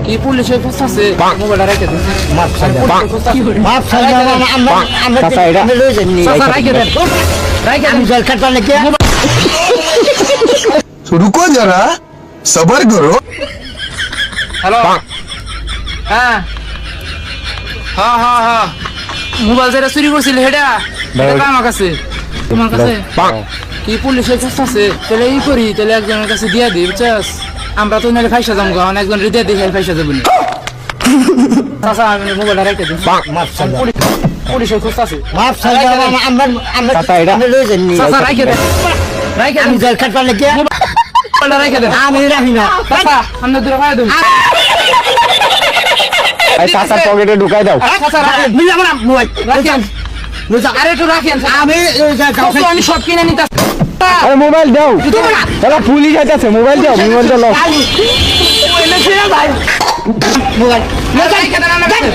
কি পুলিশের খোঁজ আছে মোবাইলটা রেখে দেন মাপ চাইলে মাপ চাইলে আমরা চাচা, এটা লয়ে যাননি চাচা রেখে দেন রেখে আমি দেন জল খাটবার লাগে रुको जरा सबर करो হ্যালো হ্যাঁ হ্যাঁ হ্যাঁ হ্যাঁ মোবাইল যেটা চুরি করছিল হেডা এটা আমার কাছে তোমার কাছে কি পুলিশের খোঁজ আছে তাহলে ই করি তাহলে একজনের কাছে দিয়া দিই বুঝছস আমরা তো নাহলে ফাইসা যাবো এখন একজন দিয়ে দিই ফাইসা যাবো না চাচা আমি মোবাইলটা রেখে দিই মাপ চাইলে পুলিশের খোঁজ আছে মাপ চাইলে আমরা চাচা, এটা লয়ে যাননি চাচা রেখে দেন রেখে আমি দেন জল খাটবার লাগে মোবাইলটা রেখে দেন আমি রাখি না চাচা সামনে দূরে ফায়া দেন এই চাচার পকেটে ঢুকাই দাও চাচা রাখেন মিলা আমরা মোবাইল রাখেন আরে একটু রাখেন আমি চাচা, আমি সব কিনে নিতে আরে মোবাইল দাও তাহলে পুলিশ আইতাছে মোবাইল দাও মোবাইলটা লক মোবাইল রেখে দেন আমার কাছে।